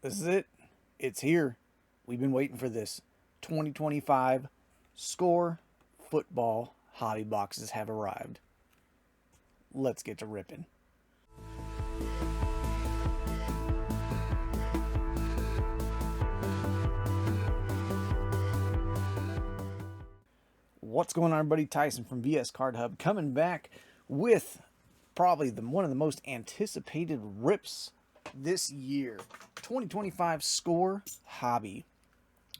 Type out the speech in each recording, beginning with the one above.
This is it. It's here. We've been waiting for this. 2025 Score football hobby boxes have arrived. Let's get to ripping. What's going on, everybody? Tyson from VS Card Hub coming back with probably one of the most anticipated rips this year. 2025 Score Hobby.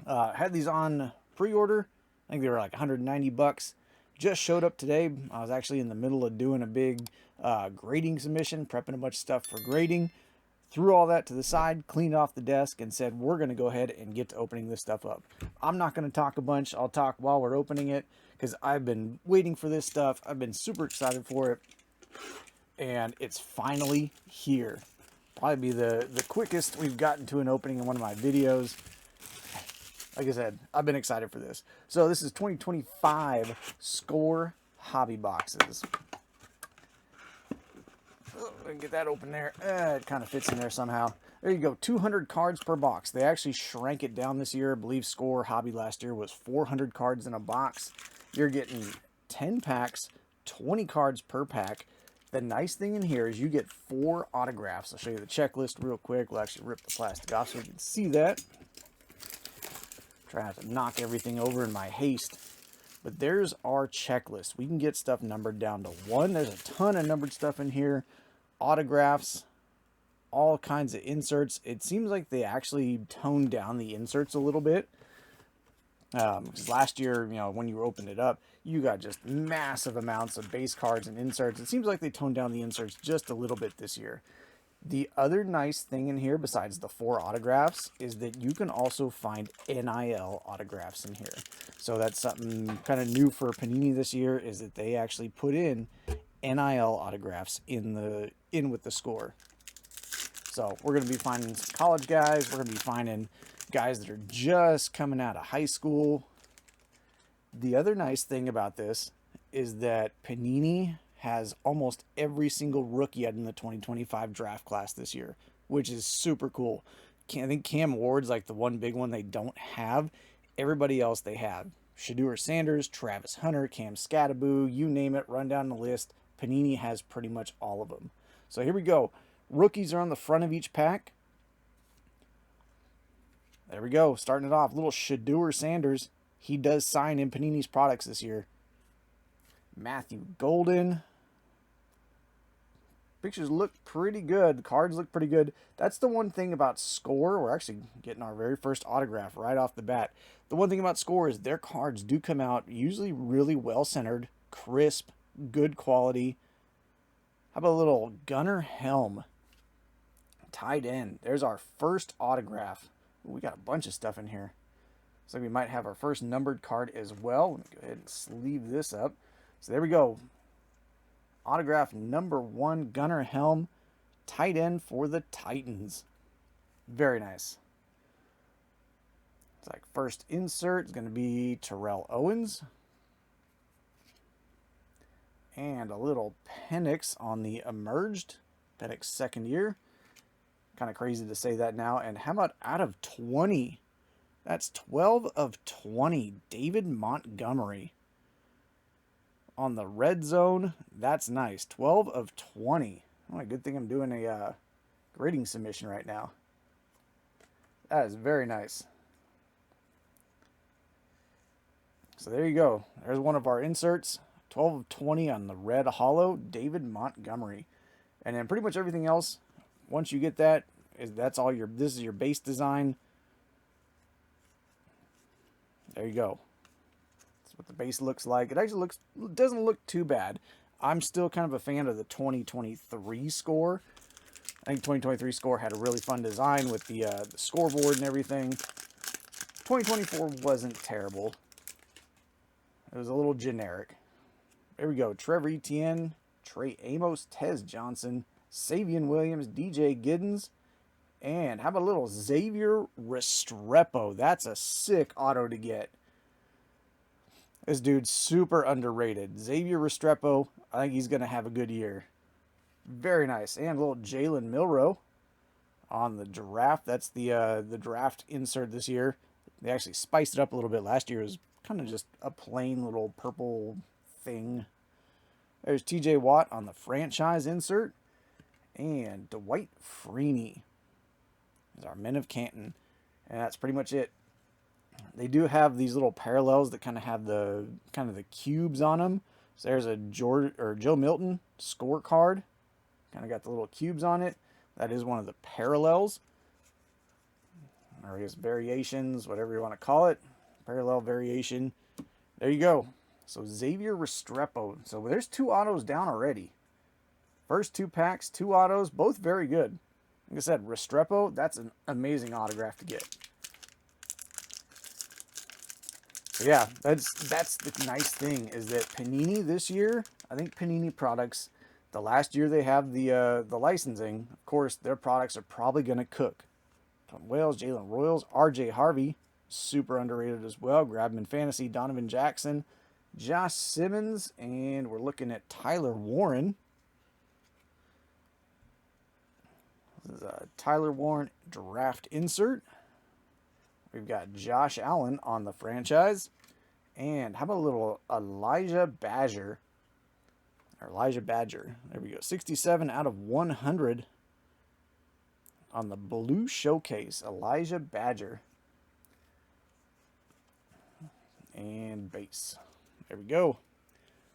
Had these on pre-order. I think they were like 190 bucks. Just showed up today. I was actually in the middle of doing a big grading submission, prepping a bunch of stuff for grading. Threw all that to the side, cleaned off the desk, and said, we're going to go ahead and get to opening this stuff up. I'm not going to talk a bunch. I'll talk while we're opening it because I've been waiting for this stuff. I've been super excited for it. And it's finally here. Probably be the quickest we've gotten to an opening in one of my videos. Like I said, I've been excited for this. So this is 2025 Score Hobby Boxes. Get that open there. It kind of fits in there somehow. There you go. 200 cards per box. They actually shrank it down this year. I believe Score Hobby last year was 400 cards in a box. You're getting 10 packs, 20 cards per pack. The nice thing in here is you get 4 autographs. I'll show you the checklist real quick. We'll actually rip the plastic off so you can see that. Try not to knock everything over in my haste. But there's our checklist. We can get stuff numbered down to 1. There's a ton of numbered stuff in here. Autographs, all kinds of inserts. It seems like they actually toned down the inserts a little bit. Because last year, when you opened it up, you got just massive amounts of base cards and inserts. It seems like they toned down the inserts just a little bit this year. The other nice thing in here, besides the 4 autographs, is that you can also find NIL autographs in here. So that's something kind of new for Panini this year, is that they actually put in NIL autographs in with the Score. So we're going to be finding some college guys. We're going to be finding guys that are just coming out of high school. The other nice thing about this is that Panini has almost every single rookie in the 2025 draft class this year, which is super cool. I think Cam Ward's like the one big one they don't have. Everybody else they have. Shedeur Sanders, Travis Hunter, Cam Scattaboo, you name it, run down the list. Panini has pretty much all of them. So here we go. Rookies are on the front of each pack. There we go. Starting it off. Little Shedeur Sanders. He does sign in Panini's products this year. Matthew Golden. Pictures look pretty good. The cards look pretty good. That's the one thing about Score. We're actually getting our very first autograph right off the bat. The one thing about Score is their cards do come out usually really well-centered, crisp, good quality. How about a little Gunnar Helm? Tight end. There's our first autograph. Ooh, we got a bunch of stuff in here. Looks like we might have our first numbered card as well. Let me go ahead and sleeve this up. So there we go. Autograph number 1, Gunnar Helm. Tight end for the Titans. Very nice. It's like first insert is going to be Terrell Owens. And a little Penix on the emerged. Penix second year. Kind of crazy to say that now. And how about out of 20? That's 12 of 20. David Montgomery. On the red zone. That's nice. 12 of 20. Oh, good thing I'm doing a grading submission right now. That is very nice. So there you go. There's one of our inserts. 12 of 20 on the red hollow, David Montgomery. And then pretty much everything else, once you get that, this is your base design. There you go. That's what the base looks like. It actually doesn't look too bad. I'm still kind of a fan of the 2023 Score. I think 2023 Score had a really fun design with the scoreboard and everything. 2024 wasn't terrible. It was a little generic. There we go. Trevor Etienne, Trey Amos, Tez Johnson, Savion Williams, DJ Giddens, and how about a little Xavier Restrepo? That's a sick auto to get. This dude's super underrated. Xavier Restrepo, I think he's going to have a good year. Very nice. And a little Jalen Milroe on the draft. That's the draft insert this year. They actually spiced it up a little bit. Last year it was kind of just a plain little purple thing. There's TJ Watt on the franchise insert. And Dwight Freeney is our Men of Canton. And that's pretty much it. They do have these little parallels that kind of have the cubes on them. So there's a Joe Milton scorecard. Kind of got the little cubes on it. That is one of the parallels. Or I guess variations, whatever you want to call it. Parallel variation. There you go. So Xavier Restrepo. So there's 2 autos down already. First 2 packs, 2 autos, both very good. Like I said, Restrepo, that's an amazing autograph to get. So yeah, that's the nice thing is that Panini this year, I think Panini products, the last year they have the licensing, of course, their products are probably going to cook. Tom Wales, Jalen Royals, RJ Harvey, super underrated as well. Grab him in fantasy. Donovan Jackson, Josh Simmons, and we're looking at Tyler Warren. This is a Tyler Warren draft insert. We've got Josh Allen on the franchise. And how about a little Elijah Badger? There we go. 67 out of 100 on the blue showcase. Elijah Badger. And base. There we go.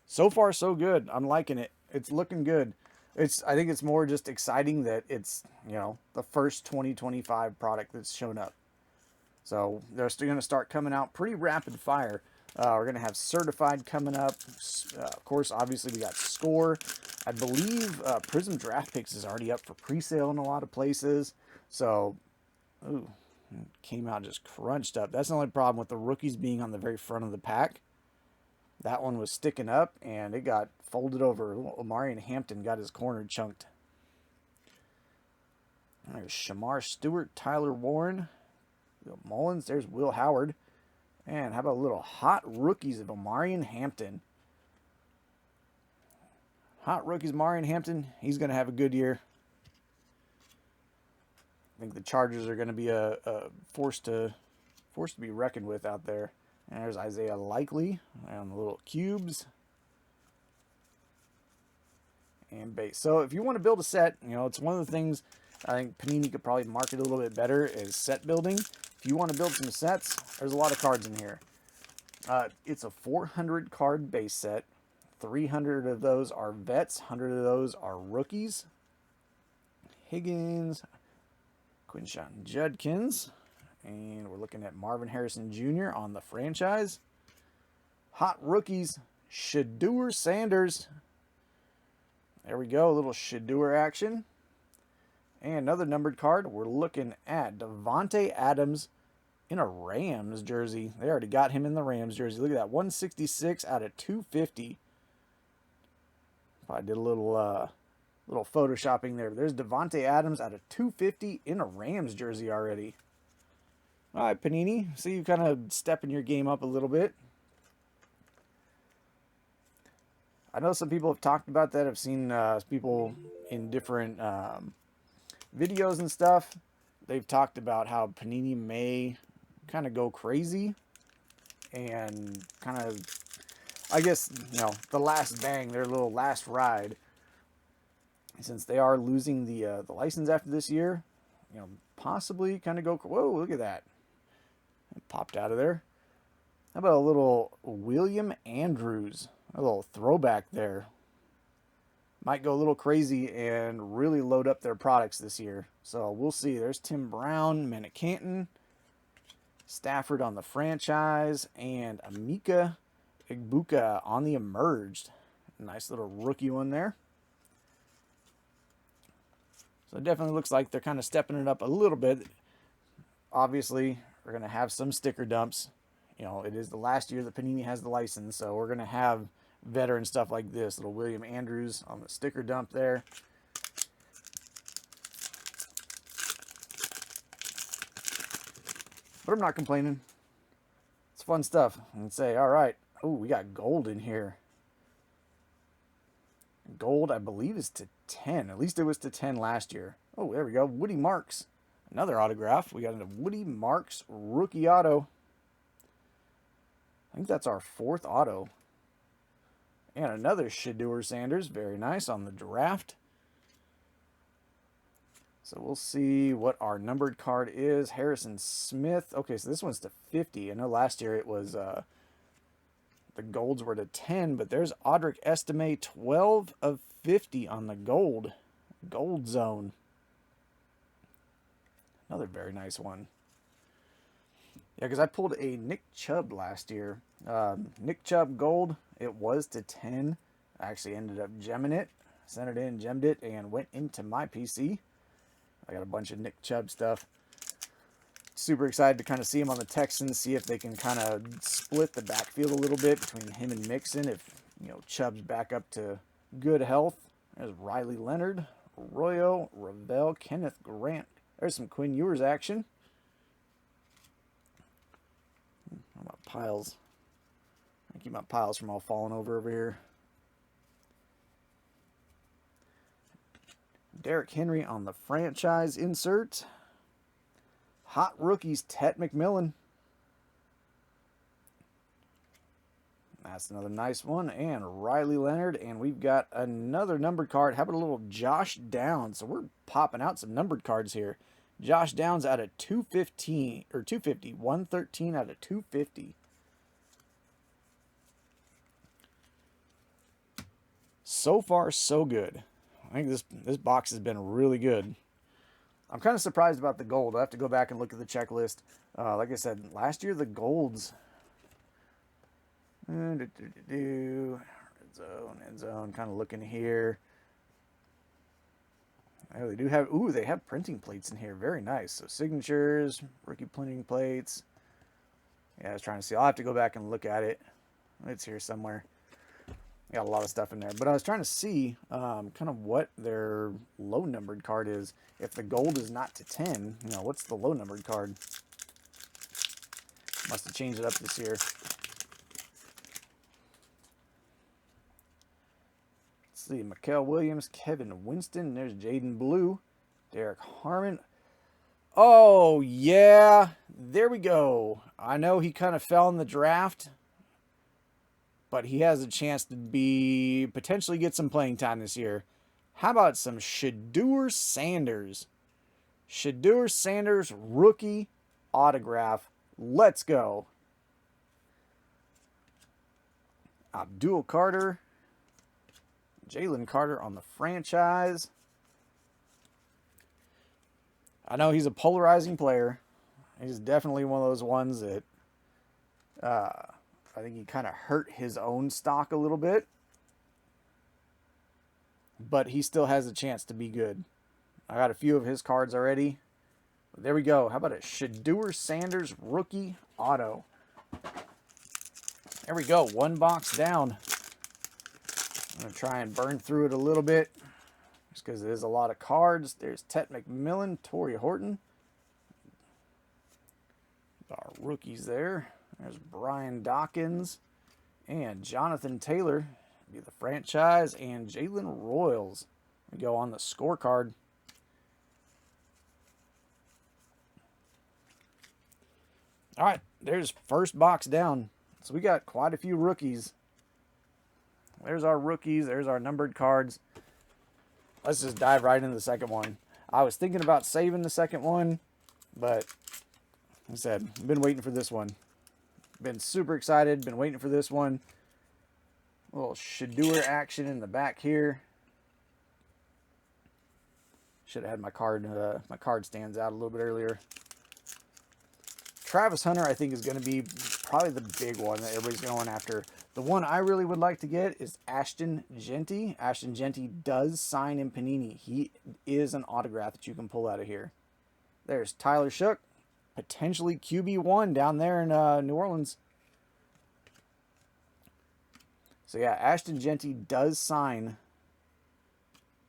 So far, so good. I'm liking it. It's looking good. I think it's more just exciting that it's, the first 2025 product that's shown up. So they're still going to start coming out pretty rapid fire. We're going to have certified coming up. Of course, obviously we got Score. I believe Prism Draft Picks is already up for pre-sale in a lot of places. So, ooh, it came out just crunched up. That's the only problem with the rookies being on the very front of the pack. That one was sticking up, and it got folded over. Omarion Hampton got his corner chunked. There's Shamar Stewart, Tyler Warren, Will Mullins. There's Will Howard. And how about a little hot rookies of Omarion Hampton? Hot rookies, Omarion Hampton. He's going to have a good year. I think the Chargers are going to be a force to be reckoned with out there. And there's Isaiah Likely on the little cubes. And base. So if you want to build a set, it's one of the things I think Panini could probably market a little bit better is set building. If you want to build some sets, there's a lot of cards in here. It's a 400 card base set. 300 of those are vets. 100 of those are rookies. Higgins, Quinshon Judkins. And we're looking at Marvin Harrison Jr. on the franchise. Hot rookies, Shedeur Sanders. There we go, a little Shedeur action. And another numbered card, we're looking at Devontae Adams in a Rams jersey. They already got him in the Rams jersey. Look at that, 166 out of 250. Probably did a little photoshopping there. But there's Devontae Adams out of 250 in a Rams jersey already. All right, Panini. See you kind of stepping your game up a little bit. I know some people have talked about that. I've seen people in different videos and stuff. They've talked about how Panini may kind of go crazy and kind of, I guess, the last bang, their little last ride. Since they are losing the license after this year, possibly kind of go, whoa, look at that. It popped out of there. How about a little William Andrews? A little throwback there. Might go a little crazy and really load up their products this year. So we'll see. There's Tim Brown, Men of Canton, Stafford on the franchise, and Amika Igbuka on the emerged. Nice little rookie one there. So it definitely looks like they're kind of stepping it up a little bit. Obviously, we're going to have some sticker dumps. It is the last year that Panini has the license, so we're going to have veteran stuff like this. Little William Andrews on the sticker dump there. But I'm not complaining. It's fun stuff. And say, all right, oh, we got gold in here. Gold, I believe, is to 10. At least it was to 10 last year. Oh, there we go. Woody Marks. Another autograph. We got a Woody Marks rookie auto. I think that's our 4th auto. And another Shedeur Sanders. Very nice on the draft. So we'll see what our numbered card is. Harrison Smith. Okay, so this one's to 50. I know last year it was the golds were to 10, but there's Audric Estime 12 of 50 on the gold zone. Another very nice one. Yeah, because I pulled a Nick Chubb last year. Nick Chubb gold. It was to 10. I actually ended up gemming it. Sent it in, gemmed it, and went into my PC. I got a bunch of Nick Chubb stuff. Super excited to kind of see him on the Texans, see if they can kind of split the backfield a little bit between him and Mixon. If, you know, Chubb's back up to good health. There's Riley Leonard, Arroyo, Ravel, Kenneth Grant. There's some Quinn Ewers action. How about piles? I keep my piles from all falling over here. Derrick Henry on the franchise insert. Hot rookies, Tet McMillan. That's another nice one. And Riley Leonard. And we've got another numbered card. How about a little Josh Downs? So we're popping out some numbered cards here. Josh Downs out of 215 or 250. 113 out of 250. So far, so good. I think this box has been really good. I'm kind of surprised about the gold. I have to go back and look at the checklist. Like I said, last year the golds. Red zone. Kind of looking here. Oh, they do have. Ooh, they have printing plates in here. Very nice. So signatures, rookie printing plates. Yeah, I was trying to see. I'll have to go back and look at it. It's here somewhere. Got a lot of stuff in there, but I was trying to see kind of what their low numbered card is. If the gold is not to 10, you know, what's the low numbered card? Must have changed it up this year. Let's see, Mikael Williams, Kevin Winston. There's Jaden Blue, Derek Harmon. Oh yeah, there we go. I know he kind of fell in the draft, but he has a chance to be potentially get some playing time this year. How about some Shedeur Sanders? Shedeur Sanders rookie autograph. Let's go. Abdul Carter. Jalen Carter on the franchise. I know he's a polarizing player. He's definitely one of those ones that I think he kind of hurt his own stock a little bit. But he still has a chance to be good. I got a few of his cards already. There we go. How about a Shedeur Sanders rookie auto? There we go. One box down. I'm going to try and burn through it a little bit, just because it is a lot of cards. There's Tet McMillan, Torrey Horton. Our rookies there. There's Brian Dawkins and Jonathan Taylor. Be the franchise, and Jalen Royals. We go on the scorecard. All right, there's first box down. So we got quite a few rookies. There's our rookies. There's our numbered cards. Let's just dive right into the second one. I was thinking about saving the second one, but like I said, I've been waiting for this one. Been super excited. Been waiting for this one. A little Shedeur action in the back here. Should have had my card stands out a little bit earlier. Travis Hunter, I think, is going to be probably the big one that everybody's going after. The one I really would like to get is Ashton Genty. Ashton Genty does sign in Panini. He is an autograph that you can pull out of here. There's Tyler Shook, potentially QB1 down there in New Orleans. So yeah, Ashton Genty does sign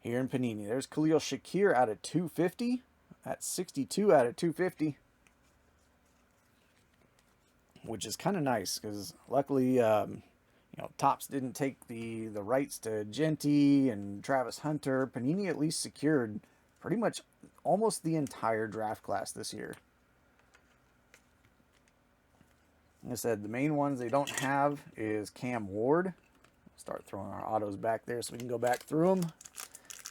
here in Panini. There's Khalil Shakir out of 250. That's 62 out of 250. Which is kind of nice, because luckily, Topps didn't take the rights to Genty and Travis Hunter. Panini at least secured pretty much almost the entire draft class this year. Like I said, the main ones they don't have is Cam Ward. Start throwing our autos back there so we can go back through them.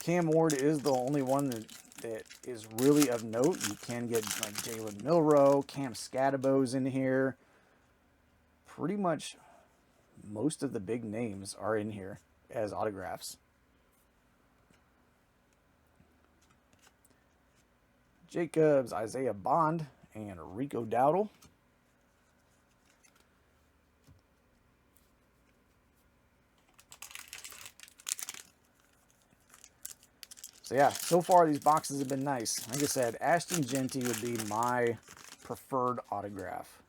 Cam Ward is the only one that is really of note. You can get like Jalen Milroe, Cam Scadabo's in here. Pretty much most of the big names are in here as autographs. Jacobs, Isaiah Bond, and Rico Dowdle. So yeah, so far these boxes have been nice. Like I said, Ashton Genty would be my preferred autograph.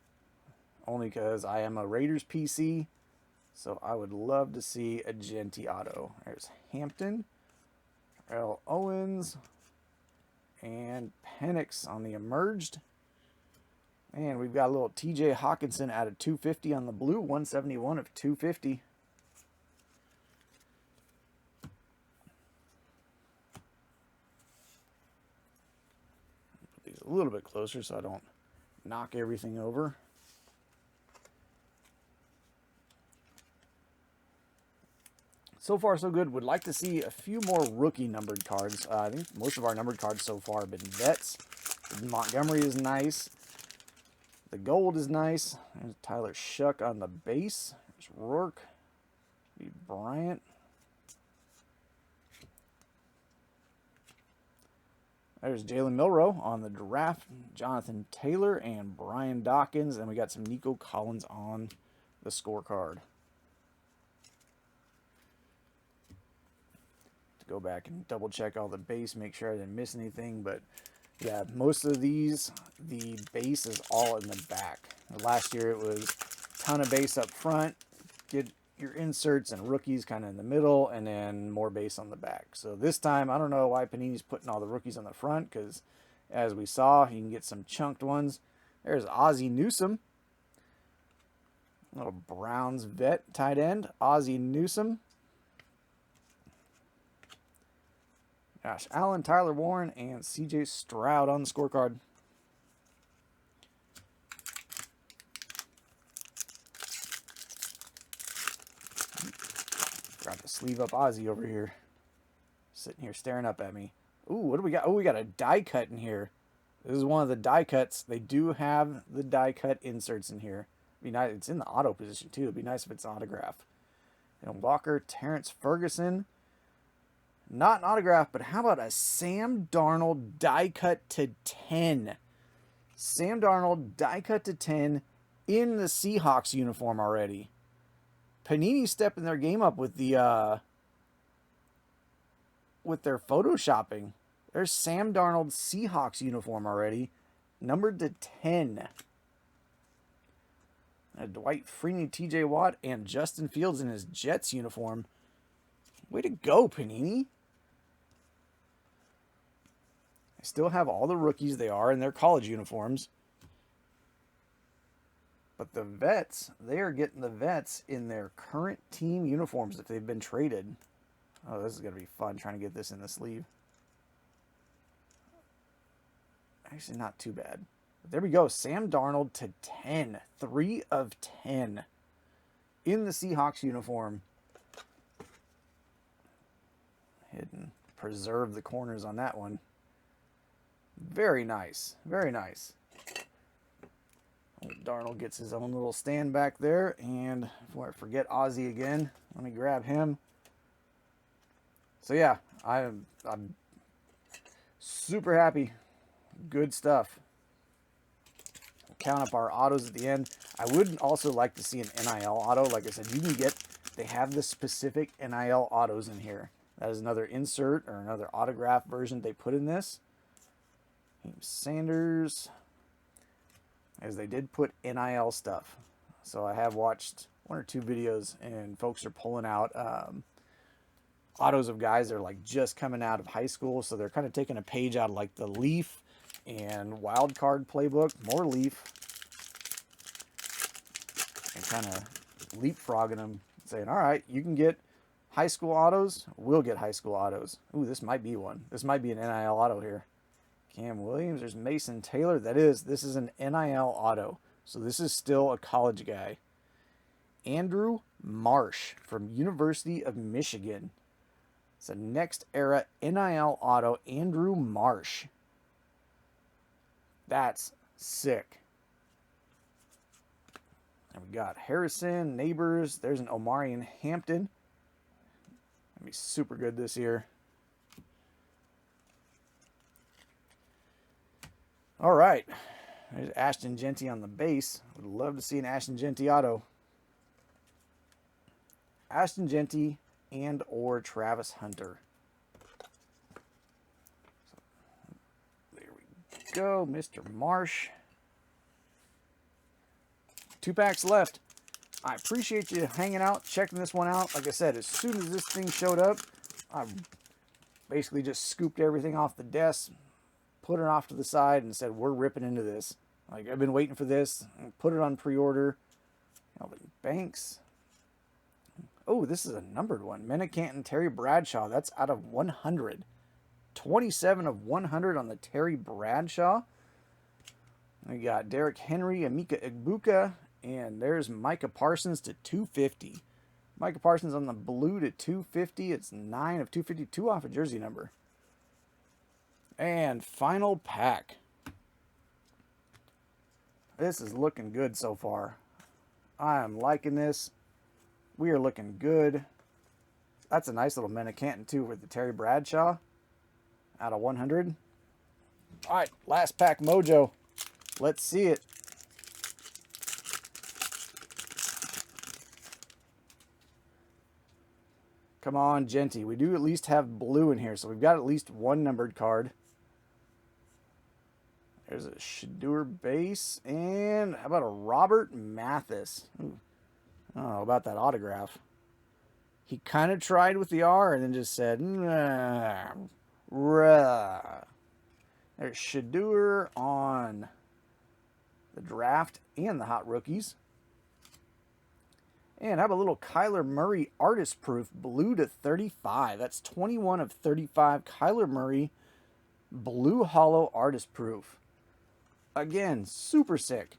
Only because I am a Raiders PC, so I would love to see a Genty auto. There's Hampton, L. Owens, and Penix on the emerged. And we've got a little TJ Hawkinson out of 250 on the blue, 171 of 250. Put these a little bit closer so I don't knock everything over. So far, so good. Would like to see a few more rookie numbered cards. I think most of our numbered cards so far have been vets. Montgomery is nice. The gold is nice. There's Tyler Shuck on the base. There's Rourke. Bryant. There's Jalen Milroe on the draft. Jonathan Taylor and Brian Dawkins. And we got some Nico Collins on the scorecard. Go back and double check all the base, make sure I didn't miss anything. But yeah, most of these, the base is all in the back. Last year it was a ton of base up front, get your inserts and rookies kind of in the middle, and then more base on the back. So this time, I don't know why Panini's putting all the rookies on the front, because as we saw, you can get some chunked ones. There's Ozzie Newsome, little Browns vet tight end, Ozzie Newsome. Josh Allen, Tyler Warren, and CJ Stroud on the scorecard. Got to sleeve up Ozzy over here. Sitting here staring up at me. Ooh, what do we got? Oh, we got a die cut in here. This is one of the die cuts. They do have the die cut inserts in here. It'd be nice. It's in the auto position too. It'd be nice if it's an autograph. And Walker, Terrence Ferguson. Not an autograph, but how about a Sam Darnold die cut to 10? Sam Darnold die cut to 10 in the Seahawks uniform already. Panini stepping their game up with the with their photoshopping. There's Sam Darnold's Seahawks uniform already, numbered to 10. Dwight Freeney, TJ Watt, and Justin Fields in his Jets uniform. Way to go, Panini. They still have all the rookies they are in their college uniforms. But the vets, they are getting the vets in their current team uniforms if they've been traded. Oh, this is going to be fun trying to get this in the sleeve. Actually, not too bad. But there we go. Sam Darnold to 10. 3 of 10. In the Seahawks uniform. Hidden. Preserve the corners on that one. Very nice. Very nice. Darnold gets his own little stand back there. And before I forget Ozzy again, let me grab him. So yeah, I'm super happy. Good stuff. Count up our autos at the end. I would also like to see an NIL auto. Like I said, you can get, they have the specific NIL autos in here. That is another insert or another autograph version they put in this. Sanders, as they did put NIL stuff. So I have watched 1 or 2 videos and folks are pulling out autos of guys that are like just coming out of high school. So they're kind of taking a page out of like the Leaf and Wild Card playbook, more Leaf, and kind of leapfrogging them, saying, all right, you can get high school autos, we'll get high school autos. Ooh, this might be one. This might be an NIL auto here. Cam Williams, there's Mason Taylor. This is an NIL auto. So this is still a college guy. Andrew Marsh from University of Michigan. It's a next era NIL auto, Andrew Marsh. That's sick. And we got Harrison, Neighbors. There's an Omarion Hampton. Gonna be super good this year. All right. There's Ashton Genty on the base. Would love to see an Ashton Genty auto. Ashton Genty and or Travis Hunter. So, there we go, Mr. Marsh. 2 packs left. I appreciate you hanging out, checking this one out. Like I said, as soon as this thing showed up, I basically just scooped everything off the desk, put it off to the side, and said, we're ripping into this. Like, I've been waiting for this. Put it on pre-order. Alvin Banks. Oh, this is a numbered one. Mena Canton, Terry Bradshaw. That's out of 100. 27 of 100 on the Terry Bradshaw. We got Derrick Henry, Emeka Egbuka, and there's Micah Parsons to 250. Micah Parsons on the blue to 250. It's 9 of 252 off a jersey number. And final pack. This is looking good so far. I am liking this. We are looking good. That's a nice little Mena Canton too with the Terry Bradshaw out of 100. All right, last pack mojo. Let's see it. Come on, Genty. We do at least have blue in here, so we've got at least one numbered card. There's a Shedeur base, and how about a Robert Mathis? Ooh. I don't know about that autograph. He kind of tried with the R and then just said, nah, rah. There's Shedeur on the draft and the hot rookies. And how about a little Kyler Murray artist proof, blue to 35. That's 21 of 35. Kyler Murray, blue hollow artist proof. Again, super sick.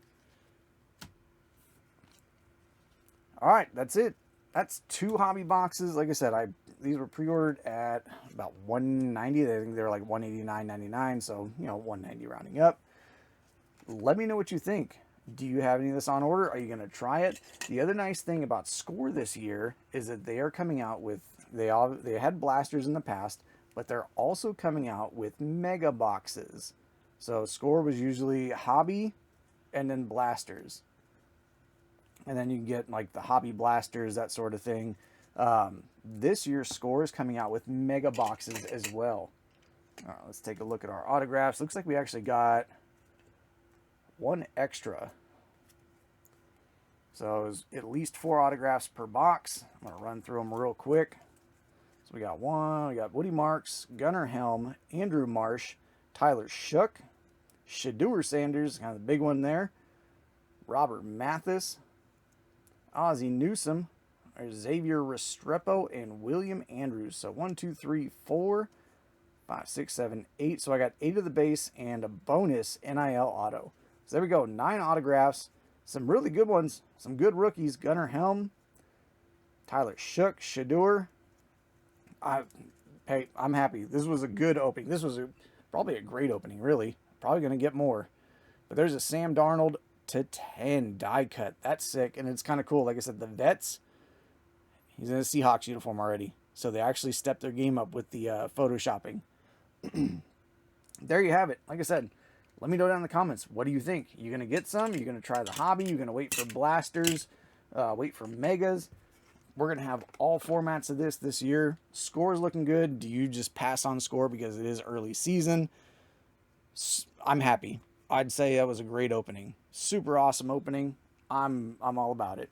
All right, that's it. That's 2 hobby boxes. Like I said, these were pre-ordered at about $190. I think they were like $189.99, so, you know, $190 rounding up. Let me know what you think. Do you have any of this on order? Are you going to try it? The other nice thing about Score this year is that they are coming out with, they had blasters in the past, but they're also coming out with mega boxes. So Score was usually hobby and then blasters. And then you can get like the hobby blasters, that sort of thing. This year, Score is coming out with mega boxes as well. All right, let's take a look at our autographs. Looks like we actually got one extra. So it was at least 4 autographs per box. I'm going to run through them real quick. So we got one. We got Woody Marks, Gunnar Helm, Andrew Marsh, Tyler Shook, Shedeur Sanders, kind of the big one there, Robert Mathis, Ozzie Newsome, Xavier Restrepo, and William Andrews. So 1, 2, 3, 4, 5, 6, 7, 8. So I got 8 of the base and a bonus NIL auto. So there we go. 9 autographs. Some really good ones. Some good rookies. Gunnar Helm, Tyler Shook, Shedeur. Hey, I'm happy. This was a good opening. This was probably a great opening, really. Probably going to get more. But there's a Sam Darnold to 10 die cut. That's sick, and it's kind of cool. Like I said, the vets, he's in a Seahawks uniform already. So they actually stepped their game up with the photoshopping. There you have it. Like I said, let me know down in the comments. What do you think? Are you going to get some? Are you going to try the hobby? Are you going to wait for blasters? Wait for megas? We're going to have all formats of this year. Score is looking good. Do you just pass on Score because it is early season? I'm happy. I'd say that was a great opening. Super awesome opening. I'm all about it.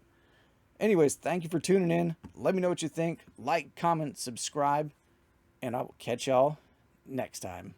Anyways, thank you for tuning in. Let me know what you think. Like, comment, subscribe, and I will catch y'all next time.